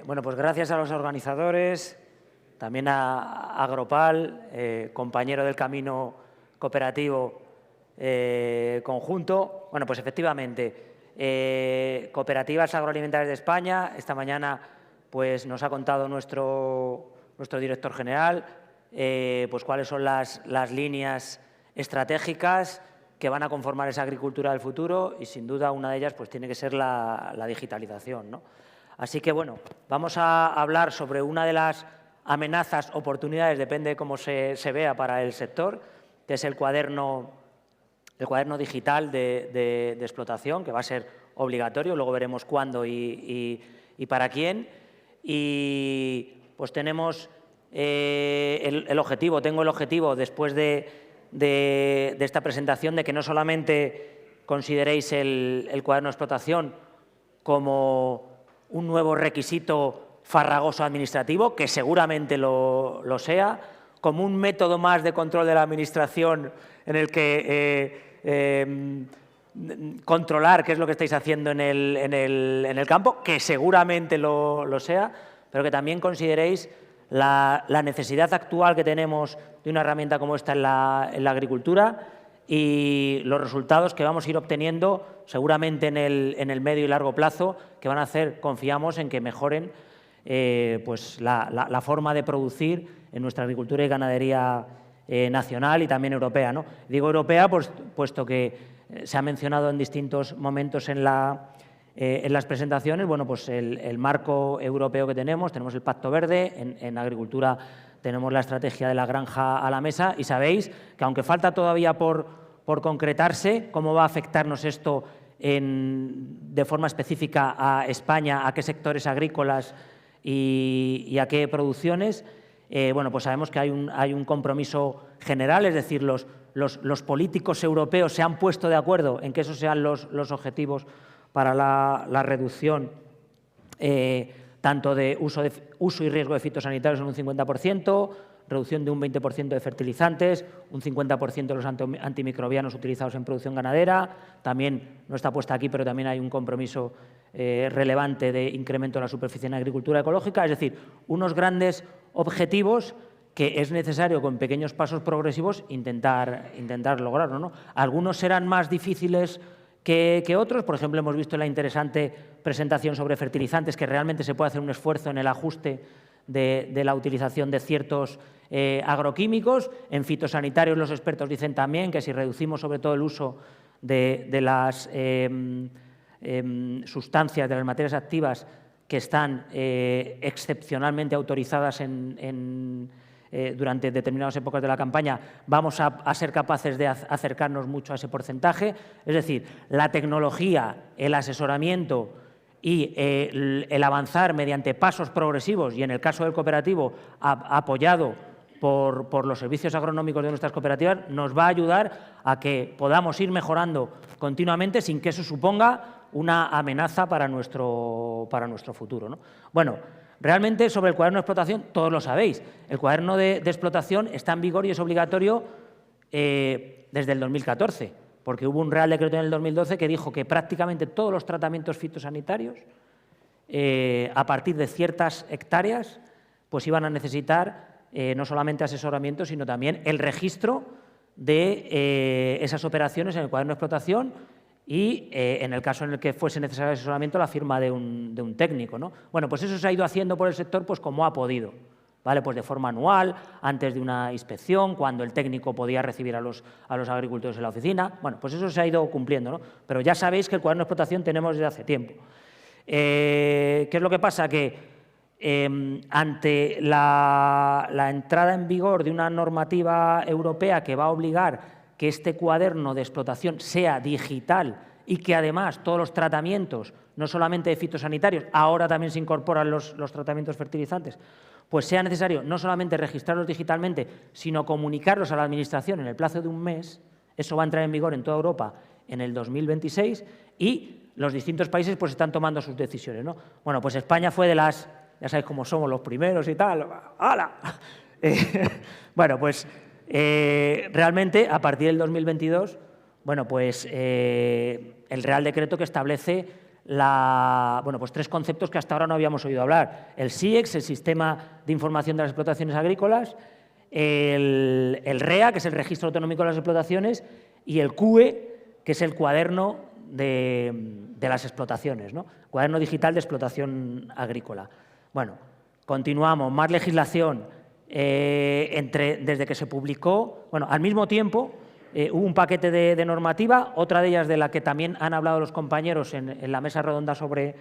Bueno, pues gracias a los organizadores, también a Agropal, compañero del camino cooperativo conjunto. Bueno, pues efectivamente, Cooperativas Agroalimentarias de España, esta mañana pues nos ha contado nuestro director general pues cuáles son las líneas estratégicas que van a conformar esa agricultura del futuro y, sin duda, una de ellas pues tiene que ser la digitalización, ¿no? Así que, bueno, vamos a hablar sobre una de las amenazas, oportunidades, depende de cómo se vea para el sector, que es el cuaderno digital de explotación, que va a ser obligatorio, luego veremos cuándo y para quién. Y pues tenemos el objetivo, después de esta presentación, de que no solamente consideréis el cuaderno de explotación como un nuevo requisito farragoso administrativo, que seguramente lo sea, como un método más de control de la Administración en el que controlar qué es lo que estáis haciendo en el campo, que seguramente lo sea, pero que también consideréis la necesidad actual que tenemos de una herramienta como esta en la agricultura y los resultados que vamos a ir obteniendo seguramente en el medio y largo plazo, que van a hacer, confiamos, en que mejoren pues la forma de producir en nuestra agricultura y ganadería nacional y también europea, ¿no? Digo europea puesto que se ha mencionado en distintos momentos en las presentaciones, bueno, pues el marco europeo que tenemos el Pacto Verde, en agricultura tenemos la estrategia de la granja a la mesa y sabéis que, aunque falta todavía por concretarse cómo va a afectarnos esto de forma específica a España, a qué sectores agrícolas y a qué producciones, bueno, pues sabemos que hay un compromiso general, es decir, los políticos europeos se han puesto de acuerdo en que esos sean los objetivos para la reducción tanto de uso y riesgo de fitosanitarios en un 50%, reducción de un 20% de fertilizantes, un 50% de los antimicrobianos utilizados en producción ganadera. También, no está puesta aquí, pero también hay un compromiso relevante de incremento de la superficie en agricultura ecológica. Es decir, unos grandes objetivos que es necesario, con pequeños pasos progresivos, intentar lograrlo, ¿no? Algunos serán más difíciles que otros. Por ejemplo, hemos visto la interesante presentación sobre fertilizantes, que realmente se puede hacer un esfuerzo en el ajuste de la utilización de ciertos agroquímicos. En fitosanitarios los expertos dicen también que si reducimos sobre todo el uso de las sustancias, de las materias activas que están excepcionalmente autorizadas durante determinadas épocas de la campaña, vamos a ser capaces de acercarnos mucho a ese porcentaje. Es decir, la tecnología, el asesoramiento y el avanzar mediante pasos progresivos, y en el caso del cooperativo apoyado por los servicios agronómicos de nuestras cooperativas, nos va a ayudar a que podamos ir mejorando continuamente sin que eso suponga una amenaza para nuestro futuro, ¿no? Bueno, realmente sobre el cuaderno de explotación todos lo sabéis. El cuaderno de explotación está en vigor y es obligatorio desde el 2014, porque hubo un Real Decreto en el 2012 que dijo que prácticamente todos los tratamientos fitosanitarios, a partir de ciertas hectáreas, pues iban a necesitar no solamente asesoramiento, sino también el registro de esas operaciones en el cuaderno de explotación y, en el caso en el que fuese necesario asesoramiento, la firma de un técnico, ¿no? Bueno, pues eso se ha ido haciendo por el sector pues como ha podido, ¿vale? Pues de forma anual, antes de una inspección, cuando el técnico podía recibir a los agricultores en la oficina. Bueno, pues eso se ha ido cumpliendo, ¿no? Pero ya sabéis que el cuaderno de explotación tenemos desde hace tiempo. ¿Qué es lo que pasa? Que ante la entrada en vigor de una normativa europea que va a obligar que este cuaderno de explotación sea digital y que además todos los tratamientos, no solamente de fitosanitarios, ahora también se incorporan los tratamientos fertilizantes, pues sea necesario no solamente registrarlos digitalmente, sino comunicarlos a la Administración en el plazo de un mes. Eso va a entrar en vigor en toda Europa en el 2026 y los distintos países pues están tomando sus decisiones, ¿no? Bueno, pues España fue de las, ya sabéis cómo somos los primeros y tal, ¡hala! Bueno, pues realmente a partir del 2022, bueno, pues el Real Decreto que establece pues 3 conceptos que hasta ahora no habíamos oído hablar. El SIEX, el Sistema de Información de las Explotaciones Agrícolas, el REA, que es el Registro Autonómico de las Explotaciones, y el CUE, que es el Cuaderno de las Explotaciones, ¿no? Cuaderno Digital de Explotación Agrícola. Bueno, continuamos, más legislación. Desde que se publicó, bueno, al mismo tiempo hubo un paquete de normativa, otra de ellas de la que también han hablado los compañeros en la mesa redonda sobre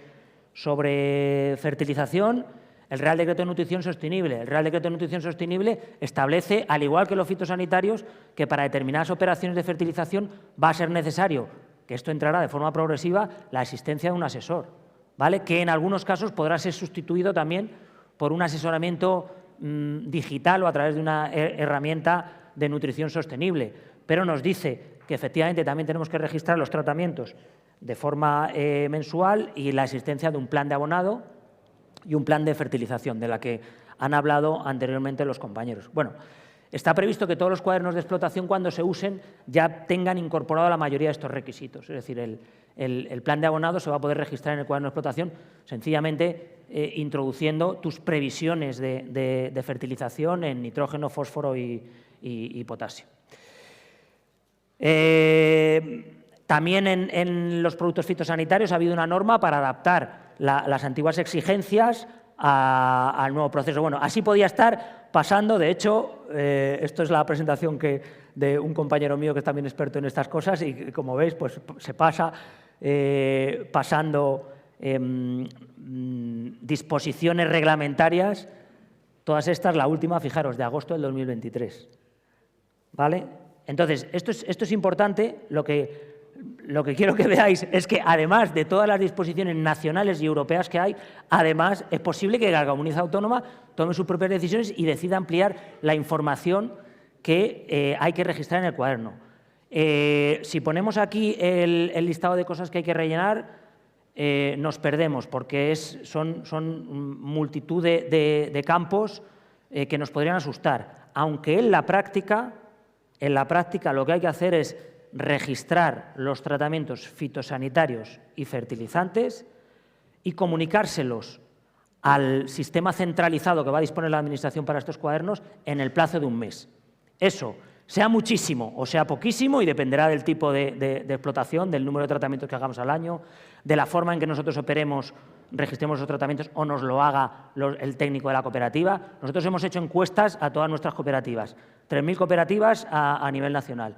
fertilización, el Real Decreto de Nutrición Sostenible. El Real Decreto de Nutrición Sostenible establece, al igual que los fitosanitarios, que para determinadas operaciones de fertilización va a ser necesario, que esto entrará de forma progresiva, la existencia de un asesor, ¿vale? Que en algunos casos podrá ser sustituido también por un asesoramiento digital o a través de una herramienta de nutrición sostenible, pero nos dice que efectivamente también tenemos que registrar los tratamientos de forma mensual y la existencia de un plan de abonado y un plan de fertilización, de la que han hablado anteriormente los compañeros. Bueno, está previsto que todos los cuadernos de explotación, cuando se usen, ya tengan incorporado la mayoría de estos requisitos. Es decir, el plan de abonado se va a poder registrar en el cuaderno de explotación sencillamente introduciendo tus previsiones de fertilización en nitrógeno, fósforo y potasio. También en los productos fitosanitarios ha habido una norma para adaptar las antiguas exigencias al nuevo proceso. Bueno, así podía estar pasando. De hecho, esto es la presentación de un compañero mío que es también experto en estas cosas y, como veis, pues se pasa pasando disposiciones reglamentarias, todas estas, la última, fijaros, de agosto del 2023. ¿Vale? Entonces, esto es importante. Lo que quiero que veáis es que, además de todas las disposiciones nacionales y europeas que hay, además es posible que la comunidad autónoma tome sus propias decisiones y decida ampliar la información que hay que registrar en el cuaderno. Si ponemos aquí el listado de cosas que hay que rellenar, nos perdemos, porque son multitud de campos que nos podrían asustar, aunque en la práctica lo que hay que hacer es registrar los tratamientos fitosanitarios y fertilizantes y comunicárselos al sistema centralizado que va a disponer la Administración para estos cuadernos en el plazo de un mes. Eso, sea muchísimo o sea poquísimo, y dependerá del tipo de explotación, del número de tratamientos que hagamos al año, de la forma en que nosotros operemos, registremos los tratamientos o nos lo haga el técnico de la cooperativa. Nosotros hemos hecho encuestas a todas nuestras cooperativas, 3.000 cooperativas a nivel nacional.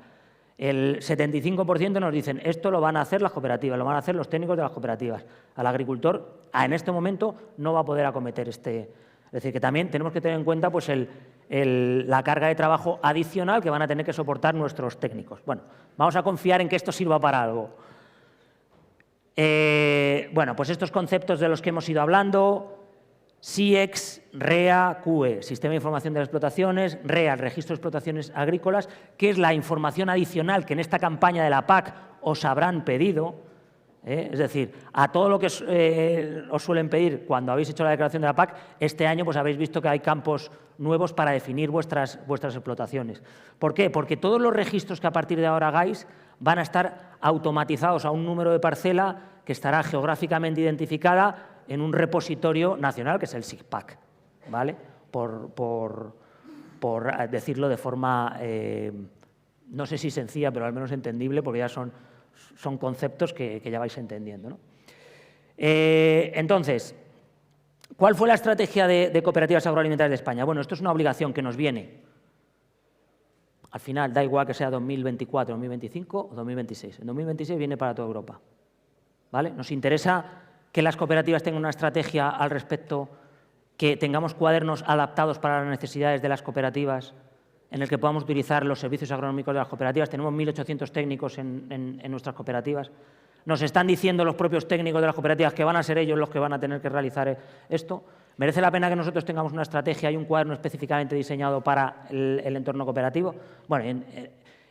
El 75% nos dicen esto lo van a hacer las cooperativas, lo van a hacer los técnicos de las cooperativas. Al agricultor, en este momento, no va a poder acometer Es decir, que también tenemos que tener en cuenta pues, la carga de trabajo adicional que van a tener que soportar nuestros técnicos. Bueno, vamos a confiar en que esto sirva para algo. Bueno, pues estos conceptos de los que hemos ido hablando: SIEX, REA, CUE, Sistema de Información de las Explotaciones; REA, el Registro de Explotaciones Agrícolas, que es la información adicional que en esta campaña de la PAC os habrán pedido. Es decir, a todo lo que os suelen pedir cuando habéis hecho la declaración de la PAC, este año pues habéis visto que hay campos nuevos para definir vuestras explotaciones. ¿Por qué? Porque todos los registros que a partir de ahora hagáis van a estar automatizados a un número de parcela que estará geográficamente identificada en un repositorio nacional, que es el SIGPAC, ¿vale? Por decirlo de forma, no sé si sencilla, pero al menos entendible, porque ya son conceptos que ya vais entendiendo, ¿no? Entonces, ¿cuál fue la estrategia de cooperativas agroalimentarias de España? Bueno, esto es una obligación que nos viene. Al final, da igual que sea 2024, 2025 o 2026. En 2026 viene para toda Europa, ¿vale? Nos interesa que las cooperativas tengan una estrategia al respecto, que tengamos cuadernos adaptados para las necesidades de las cooperativas, en el que podamos utilizar los servicios agronómicos de las cooperativas. Tenemos 1.800 técnicos en nuestras cooperativas. Nos están diciendo los propios técnicos de las cooperativas que van a ser ellos los que van a tener que realizar esto. ¿Merece la pena que nosotros tengamos una estrategia y un cuaderno específicamente diseñado para el entorno cooperativo? Bueno,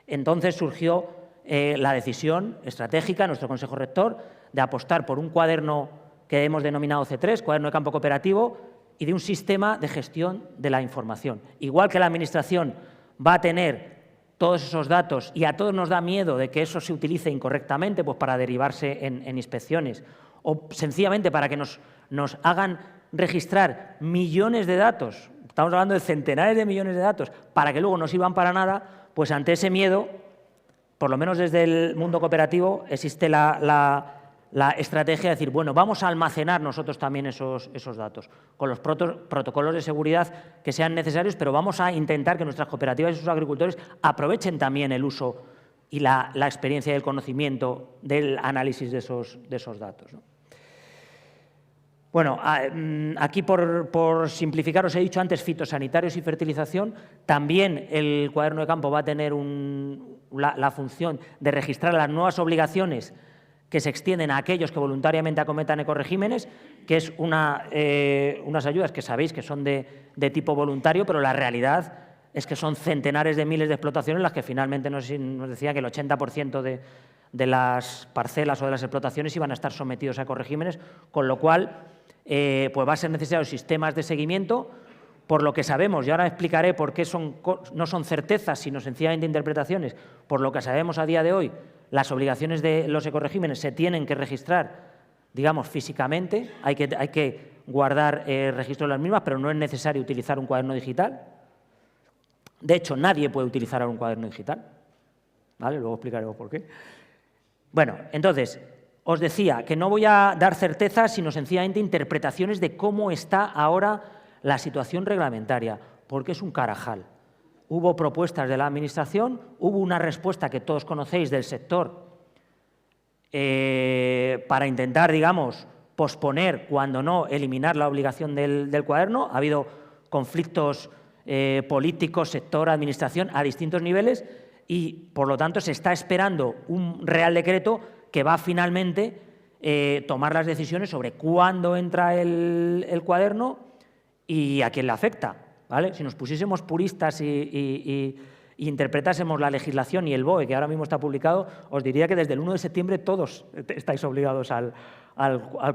entonces surgió la decisión estratégica, nuestro Consejo Rector, de apostar por un cuaderno que hemos denominado C3, Cuaderno de Campo Cooperativo, y de un sistema de gestión de la información. Igual que la Administración va a tener todos esos datos y a todos nos da miedo de que eso se utilice incorrectamente, pues para derivarse en inspecciones o sencillamente para que nos hagan registrar millones de datos, estamos hablando de centenares de millones de datos, para que luego no sirvan para nada, pues ante ese miedo, por lo menos desde el mundo cooperativo, existe la estrategia de decir, bueno, vamos a almacenar nosotros también esos datos, con los protocolos de seguridad que sean necesarios, pero vamos a intentar que nuestras cooperativas y sus agricultores aprovechen también el uso y la experiencia y el conocimiento del análisis de esos datos, ¿no? Bueno, aquí por simplificar, os he dicho antes fitosanitarios y fertilización. También el cuaderno de campo va a tener la función de registrar las nuevas obligaciones que se extienden a aquellos que voluntariamente acometan ecoregímenes, que es unas ayudas que sabéis que son de tipo voluntario, pero la realidad es que son centenares de miles de explotaciones las que finalmente nos decía que el 80% de las parcelas o de las explotaciones iban a estar sometidos a ecoregímenes, con lo cual pues va a ser necesario sistemas de seguimiento, por lo que sabemos, y ahora explicaré por qué no son certezas, sino sencillamente interpretaciones, por lo que sabemos a día de hoy, las obligaciones de los ecoregímenes se tienen que registrar, digamos, físicamente, hay que guardar registro de las mismas, pero no es necesario utilizar un cuaderno digital. De hecho, nadie puede utilizar ahora un cuaderno digital, ¿vale? Luego explicaremos por qué. Bueno, entonces, os decía que no voy a dar certezas, sino sencillamente interpretaciones de cómo está ahora la situación reglamentaria, porque es un carajal. Hubo propuestas de la Administración, hubo una respuesta que todos conocéis del sector para intentar, digamos, posponer, cuando no eliminar la obligación del cuaderno. Ha habido conflictos políticos, sector, Administración, a distintos niveles y, por lo tanto, se está esperando un Real Decreto que va finalmente tomar las decisiones sobre cuándo entra el cuaderno y a quién le afecta, ¿vale? Si nos pusiésemos puristas y interpretásemos la legislación y el BOE, que ahora mismo está publicado, os diría que desde el 1 de septiembre todos estáis obligados al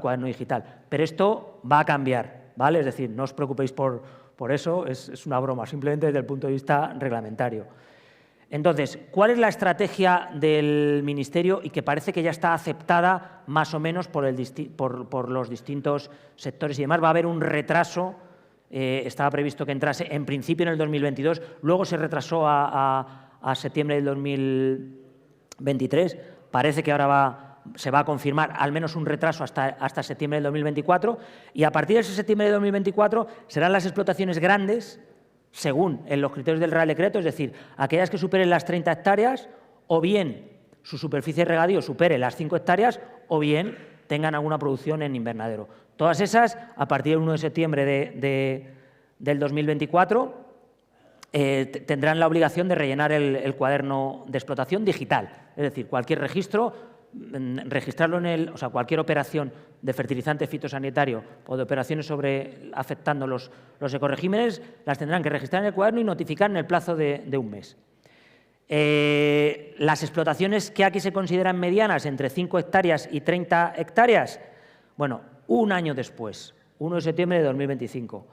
cuaderno digital. Pero esto va a cambiar, ¿vale? Es decir, no os preocupéis por eso, es una broma, simplemente desde el punto de vista reglamentario. Entonces, ¿cuál es la estrategia del Ministerio y que parece que ya está aceptada más o menos por los distintos sectores y demás? Va a haber un retraso, estaba previsto que entrase en principio en el 2022, luego se retrasó a septiembre del 2023, parece que ahora se va a confirmar al menos un retraso hasta septiembre del 2024 y a partir de ese septiembre del 2024 serán las explotaciones grandes, según en los criterios del Real Decreto, es decir, aquellas que superen las 30 hectáreas o bien su superficie de regadío supere las 5 hectáreas o bien tengan alguna producción en invernadero. Todas esas, a partir del 1 de septiembre del 2024, tendrán la obligación de rellenar el cuaderno de explotación digital, es decir, cualquier registro, registrarlo cualquier operación de fertilizante fitosanitario o de operaciones afectando los ecoregímenes, las tendrán que registrar en el cuaderno y notificar en el plazo de un mes. Las explotaciones que aquí se consideran medianas, entre 5 hectáreas y 30 hectáreas, bueno, un año después, 1 de septiembre de 2025.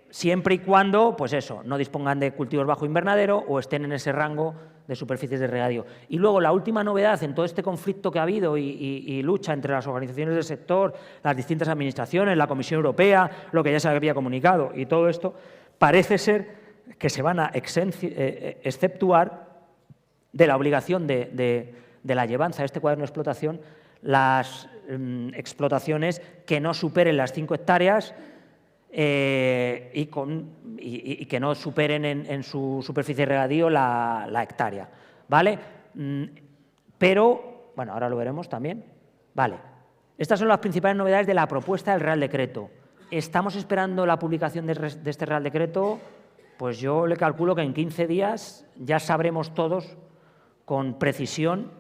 Siempre y cuando, pues eso, no dispongan de cultivos bajo invernadero o estén en ese rango de superficies de regadío. Y luego la última novedad en todo este conflicto que ha habido y lucha entre las organizaciones del sector, las distintas administraciones, la Comisión Europea, lo que ya se había comunicado y todo esto, parece ser que se van a exceptuar de la obligación de la llevanza de este cuaderno de explotación las explotaciones que no superen las 5 hectáreas y que no superen en su superficie de regadío la hectárea, ¿vale? Pero, bueno, ahora lo veremos también, ¿vale? Estas son las principales novedades de la propuesta del Real Decreto. Estamos esperando la publicación de este Real Decreto, pues yo le calculo que en 15 días ya sabremos todos con precisión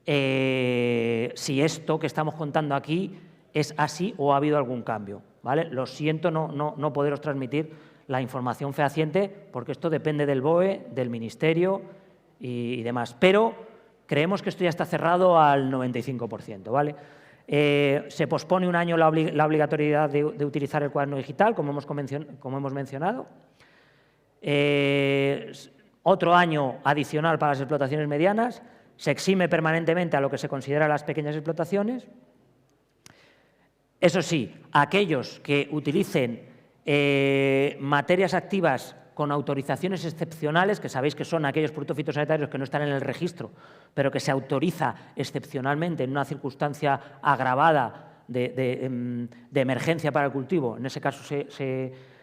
si esto que estamos contando aquí es así o ha habido algún cambio, ¿vale? Lo siento no poderos transmitir la información fehaciente porque esto depende del BOE, del Ministerio y demás. Pero creemos que esto ya está cerrado al 95%, ¿vale? Se pospone un año la obligatoriedad de utilizar el cuaderno digital, como hemos mencionado. Otro año adicional para las explotaciones medianas. Se exime permanentemente a lo que se considera las pequeñas explotaciones. Eso sí, aquellos que utilicen materias activas con autorizaciones excepcionales, que sabéis que son aquellos productos fitosanitarios que no están en el registro, pero que se autoriza excepcionalmente en una circunstancia agravada de emergencia para el cultivo, en ese caso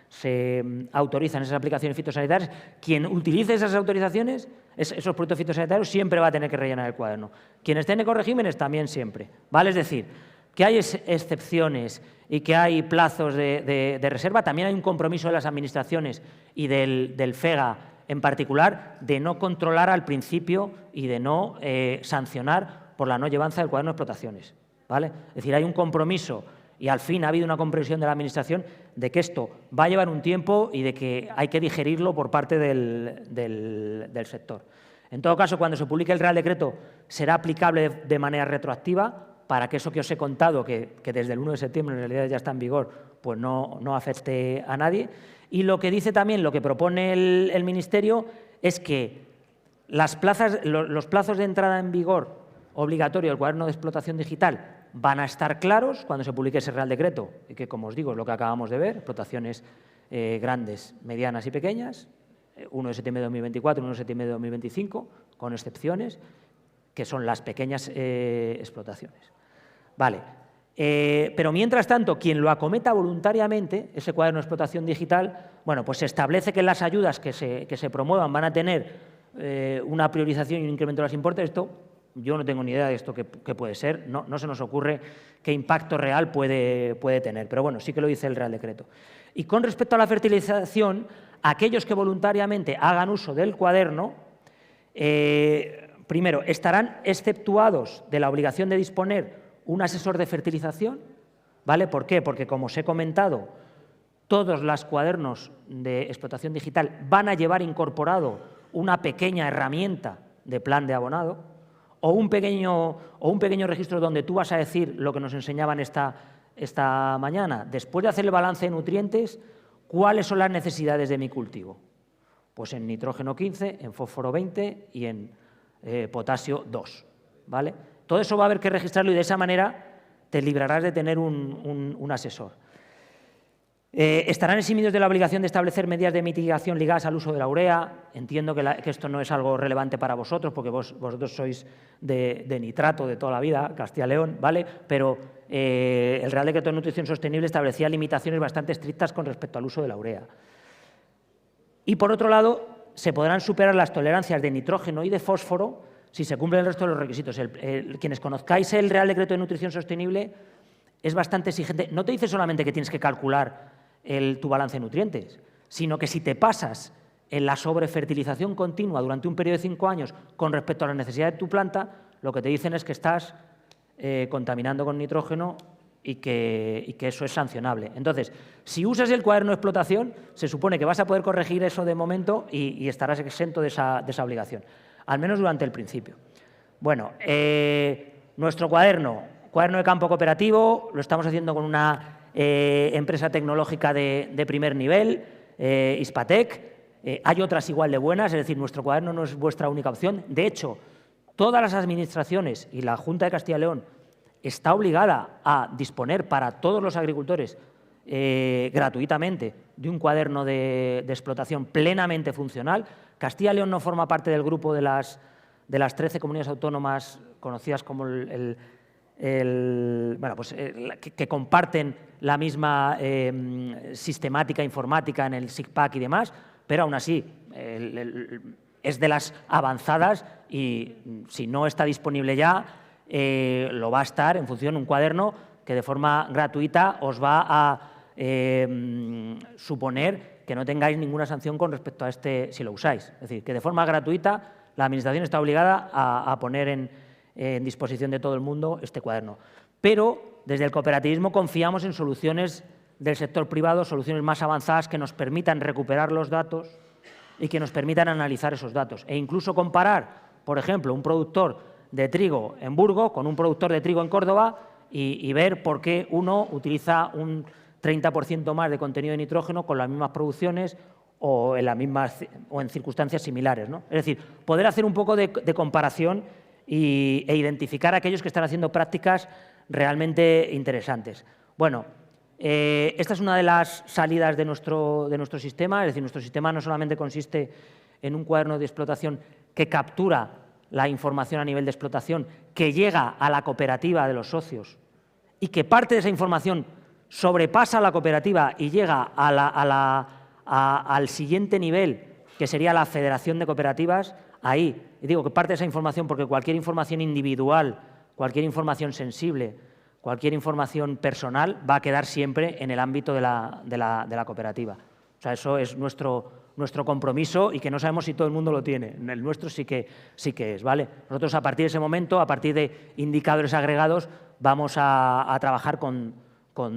se autorizan esas aplicaciones fitosanitarias. Quien utilice esas autorizaciones, esos productos fitosanitarios, siempre va a tener que rellenar el cuaderno. Quien esté en ecoregímenes también siempre, ¿vale? Es decir, que hay excepciones y que hay plazos de reserva, también hay un compromiso de las administraciones y del FEGA en particular de no controlar al principio y de no sancionar por la no llevanza del cuaderno de explotaciones, ¿vale? Es decir, hay un compromiso y al fin ha habido una comprensión de la Administración de que esto va a llevar un tiempo y de que hay que digerirlo por parte del sector. En todo caso, cuando se publique el Real Decreto, será aplicable de manera retroactiva para que eso que os he contado, que desde el 1 de septiembre en realidad ya está en vigor, pues no afecte a nadie. Y lo que dice también, lo que propone el Ministerio, es que los plazos de entrada en vigor obligatorio del cuaderno de explotación digital van a estar claros cuando se publique ese Real Decreto, y que, como os digo, es lo que acabamos de ver, explotaciones grandes, medianas y pequeñas, 1 de septiembre de 2024, 1 de septiembre de 2025, con excepciones, que son las pequeñas explotaciones. Vale. Pero, mientras tanto, quien lo acometa voluntariamente, ese cuaderno de explotación digital, bueno, pues se establece que las ayudas que se promuevan van a tener una priorización y un incremento de los importes. Esto, yo no tengo ni idea de esto que puede ser, no se nos ocurre qué impacto real puede tener, pero bueno, sí que lo dice el Real Decreto. Y con respecto a la fertilización, aquellos que voluntariamente hagan uso del cuaderno, primero, estarán exceptuados de la obligación de disponer un asesor de fertilización, ¿vale? ¿Por qué? Porque, como os he comentado, todos los cuadernos de explotación digital van a llevar incorporado una pequeña herramienta de plan de abonado o un pequeño registro donde tú vas a decir lo que nos enseñaban esta mañana. Después de hacer el balance de nutrientes, ¿cuáles son las necesidades de mi cultivo? Pues en nitrógeno 15, en fósforo 20 y en potasio 2, ¿vale? Todo eso va a haber que registrarlo y de esa manera te librarás de tener un asesor. Estarán eximidos de la obligación de establecer medidas de mitigación ligadas al uso de la urea. Entiendo que esto no es algo relevante para vosotros, porque vosotros sois de nitrato de toda la vida, Castilla y León, ¿vale? Pero el Real Decreto de Nutrición Sostenible establecía limitaciones bastante estrictas con respecto al uso de la urea. Y, por otro lado, se podrán superar las tolerancias de nitrógeno y de fósforo si se cumplen el resto de los requisitos. Quienes conozcáis el Real Decreto de Nutrición Sostenible es bastante exigente. No te dice solamente que tienes que calcular tu balance de nutrientes, sino que si te pasas en la sobrefertilización continua durante un periodo de 5 años con respecto a las necesidades de tu planta, lo que te dicen es que estás contaminando con nitrógeno y que eso es sancionable. Entonces, si usas el cuaderno de explotación, se supone que vas a poder corregir eso de momento y estarás exento de esa obligación, al menos durante el principio. Bueno, nuestro cuaderno de campo cooperativo, lo estamos haciendo con una empresa tecnológica de primer nivel, Ispatec. Hay otras igual de buenas, es decir, nuestro cuaderno no es vuestra única opción. De hecho, todas las administraciones y la Junta de Castilla y León está obligada a disponer para todos los agricultores gratuitamente de un cuaderno de explotación plenamente funcional. Castilla y León no forma parte del grupo de las 13 comunidades autónomas conocidas como que comparten la misma sistemática informática en el SICPAC y demás, pero aún así es de las avanzadas y si no está disponible ya, lo va a estar en función de un cuaderno que de forma gratuita os va a suponer que no tengáis ninguna sanción con respecto a si lo usáis. Es decir, que de forma gratuita la Administración está obligada a poner en disposición de todo el mundo este cuaderno. Pero desde el cooperativismo confiamos en soluciones del sector privado, soluciones más avanzadas que nos permitan recuperar los datos y que nos permitan analizar esos datos e incluso comparar, por ejemplo, un productor de trigo en Burgos con un productor de trigo en Córdoba y ver por qué uno utiliza un 30% más de contenido de nitrógeno con las mismas producciones o en circunstancias similares, ¿no? Es decir, poder hacer un poco de comparación e identificar a aquellos que están haciendo prácticas realmente interesantes. Bueno, esta es una de las salidas de nuestro sistema, es decir, nuestro sistema no solamente consiste en un cuaderno de explotación que captura la información a nivel de explotación, que llega a la cooperativa de los socios y que parte de esa información sobrepasa a la cooperativa y llega al siguiente nivel, que sería la Federación de Cooperativas. Ahí, y digo que parte de esa información porque cualquier información individual, cualquier información sensible, cualquier información personal va a quedar siempre en el ámbito de la cooperativa. O sea, eso es nuestro compromiso y que no sabemos si todo el mundo lo tiene. El nuestro sí que es, ¿vale? Nosotros a partir de ese momento, a partir de indicadores agregados, vamos a trabajar con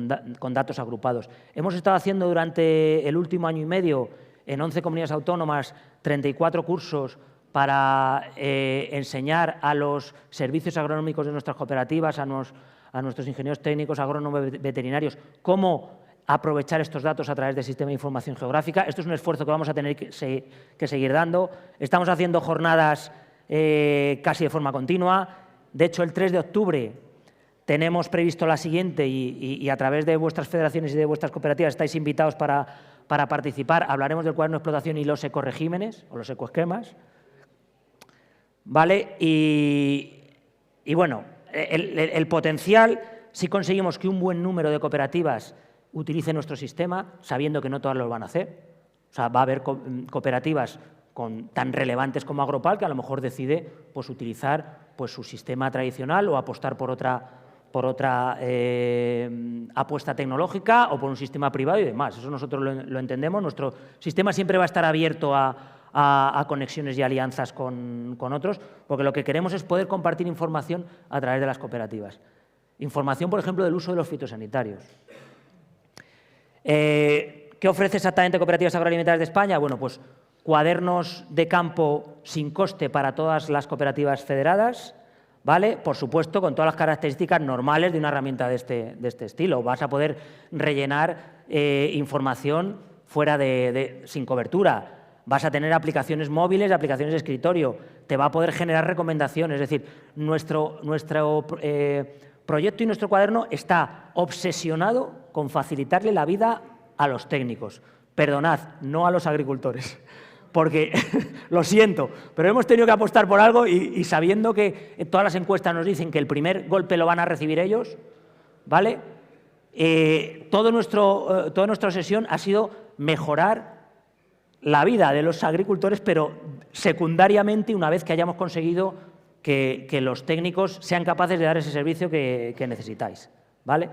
datos agrupados. Hemos estado haciendo durante el último año y medio en 11 comunidades autónomas 34 cursos para enseñar a los servicios agronómicos de nuestras cooperativas, a nuestros ingenieros técnicos, agrónomos, veterinarios, cómo aprovechar estos datos a través del sistema de información geográfica. Esto es un esfuerzo que vamos a tener que seguir dando. Estamos haciendo jornadas casi de forma continua. De hecho, el 3 de octubre tenemos previsto la siguiente y a través de vuestras federaciones y de vuestras cooperativas estáis invitados para participar. Hablaremos del cuaderno de explotación y los ecoregímenes o los ecoesquemas. ¿Vale? Y bueno, el potencial, si conseguimos que un buen número de cooperativas utilice nuestro sistema, sabiendo que no todas lo van a hacer. O sea, va a haber cooperativas tan relevantes como Agropal que a lo mejor decide pues, utilizar pues, su sistema tradicional o apostar por otra apuesta tecnológica o por un sistema privado y demás. Eso nosotros lo entendemos. Nuestro sistema siempre va a estar abierto a conexiones y alianzas con otros, porque lo que queremos es poder compartir información a través de las cooperativas. Información, por ejemplo, del uso de los fitosanitarios. ¿Qué ofrece exactamente Cooperativas Agroalimentarias de España? Bueno, pues cuadernos de campo sin coste para todas las cooperativas federadas, ¿vale? Por supuesto, con todas las características normales de una herramienta de este estilo. Vas a poder rellenar información fuera sin cobertura. Vas a tener aplicaciones móviles, aplicaciones de escritorio. Te va a poder generar recomendaciones. Es decir, nuestro proyecto y nuestro cuaderno está obsesionado con facilitarle la vida a los técnicos. Perdonad, no a los agricultores, porque lo siento, pero hemos tenido que apostar por algo y sabiendo que todas las encuestas nos dicen que el primer golpe lo van a recibir ellos, ¿vale? Toda nuestra obsesión ha sido mejorar la vida de los agricultores, pero secundariamente, una vez que hayamos conseguido que los técnicos sean capaces de dar ese servicio que necesitáis, ¿vale?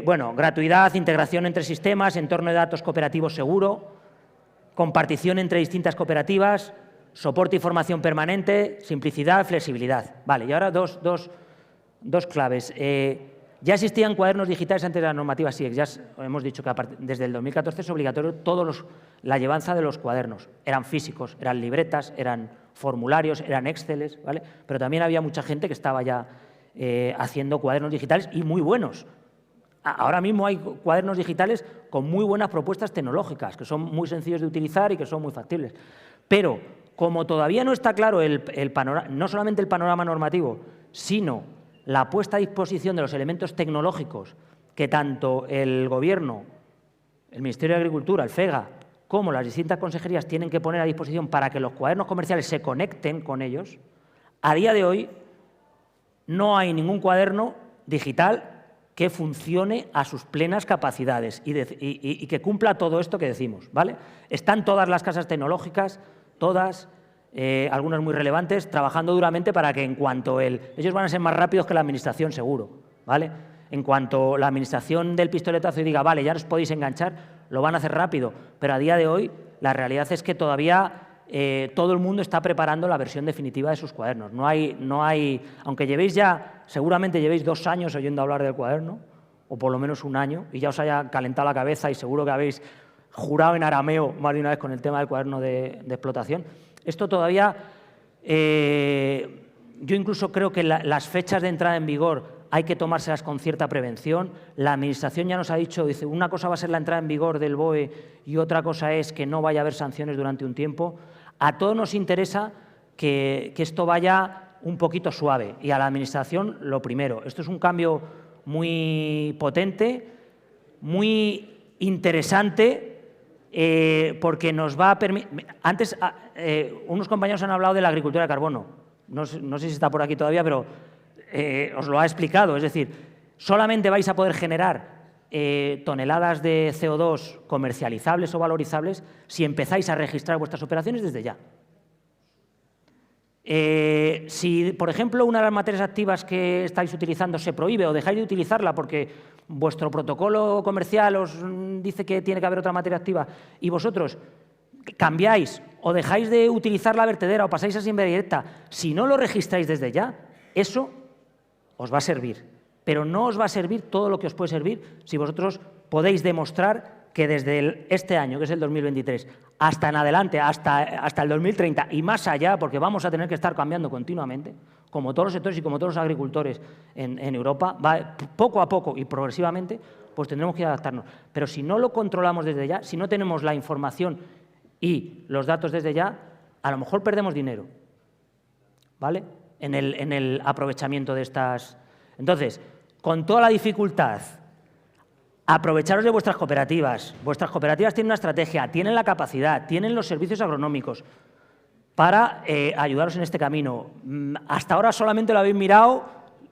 Bueno, gratuidad, integración entre sistemas, entorno de datos cooperativo seguro, compartición entre distintas cooperativas, soporte y formación permanente, simplicidad, flexibilidad. Vale, y ahora dos claves. Ya existían cuadernos digitales antes de la normativa SIEC. Ya hemos dicho que desde el 2014 es obligatorio la llevanza de los cuadernos. Eran físicos, eran libretas, eran formularios, eran Exceles, ¿vale? Pero también había mucha gente que estaba ya haciendo cuadernos digitales y muy buenos. Ahora mismo hay cuadernos digitales con muy buenas propuestas tecnológicas, que son muy sencillos de utilizar y que son muy factibles. Pero como todavía no está claro no solamente el panorama normativo, sino la puesta a disposición de los elementos tecnológicos que tanto el Gobierno, el Ministerio de Agricultura, el FEGA, como las distintas consejerías tienen que poner a disposición para que los cuadernos comerciales se conecten con ellos, a día de hoy no hay ningún cuaderno digital que funcione a sus plenas capacidades y que cumpla todo esto que decimos, ¿vale? Están todas las casas tecnológicas, todas, algunas muy relevantes, trabajando duramente para que en cuanto ellos van a ser más rápidos que la Administración, seguro, ¿vale? En cuanto la Administración del pistoletazo y diga, vale, ya os podéis enganchar, lo van a hacer rápido, pero a día de hoy la realidad es que todavía todo el mundo está preparando la versión definitiva de sus cuadernos. No hay, aunque seguramente llevéis 2 años oyendo hablar del cuaderno, o por lo menos 1 año, y ya os haya calentado la cabeza y seguro que habéis jurado en arameo más de una vez con el tema del cuaderno de explotación. Esto todavía, yo incluso creo que las fechas de entrada en vigor hay que tomárselas con cierta prevención. La Administración ya nos ha dicho, dice, una cosa va a ser la entrada en vigor del BOE y otra cosa es que no vaya a haber sanciones durante un tiempo. A todos nos interesa que esto vaya un poquito suave y a la Administración lo primero. Esto es un cambio muy potente, muy interesante, porque nos va a permitir… Antes, unos compañeros han hablado de la agricultura de carbono. No sé si está por aquí todavía, pero os lo ha explicado. Es decir, solamente vais a poder generar toneladas de CO2 comercializables o valorizables si empezáis a registrar vuestras operaciones desde ya. Si, por ejemplo, una de las materias activas que estáis utilizando se prohíbe o dejáis de utilizarla porque vuestro protocolo comercial os dice que tiene que haber otra materia activa y vosotros cambiáis o dejáis de utilizar la vertedera o pasáis a siembra directa, si no lo registráis desde ya, eso os va a servir. Pero no os va a servir todo lo que os puede servir si vosotros podéis demostrar que desde este año, que es el 2023, hasta en adelante, hasta el 2030 y más allá, porque vamos a tener que estar cambiando continuamente, como todos los sectores y como todos los agricultores en Europa, poco a poco y progresivamente, pues tendremos que adaptarnos. Pero si no lo controlamos desde ya, si no tenemos la información y los datos desde ya, a lo mejor perdemos dinero, ¿vale? En el aprovechamiento de estas… Entonces, con toda la dificultad, aprovecharos de vuestras cooperativas. Vuestras cooperativas tienen una estrategia, tienen la capacidad, tienen los servicios agronómicos para ayudaros en este camino. Hasta ahora solamente lo habéis mirado,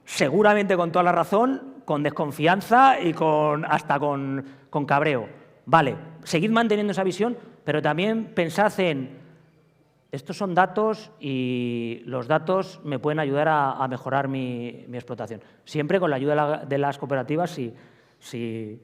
seguramente con toda la razón, con desconfianza y hasta con cabreo. Vale, seguid manteniendo esa visión, pero también pensad en… Estos son datos y los datos me pueden ayudar a mejorar mi explotación. Siempre con la ayuda de las cooperativas si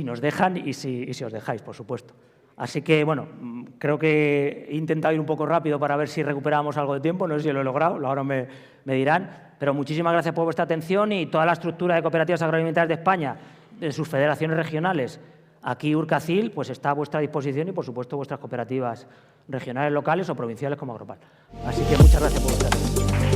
nos dejan y si os dejáis, por supuesto. Así que, bueno, creo que he intentado ir un poco rápido para ver si recuperamos algo de tiempo. No sé si lo he logrado, ahora me dirán. Pero muchísimas gracias por vuestra atención y toda la estructura de cooperativas agroalimentarias de España, de sus federaciones regionales. Aquí Urcacil pues está a vuestra disposición y, por supuesto, vuestras cooperativas regionales, locales o provinciales como Agropal. Así que muchas gracias por vuestra atención.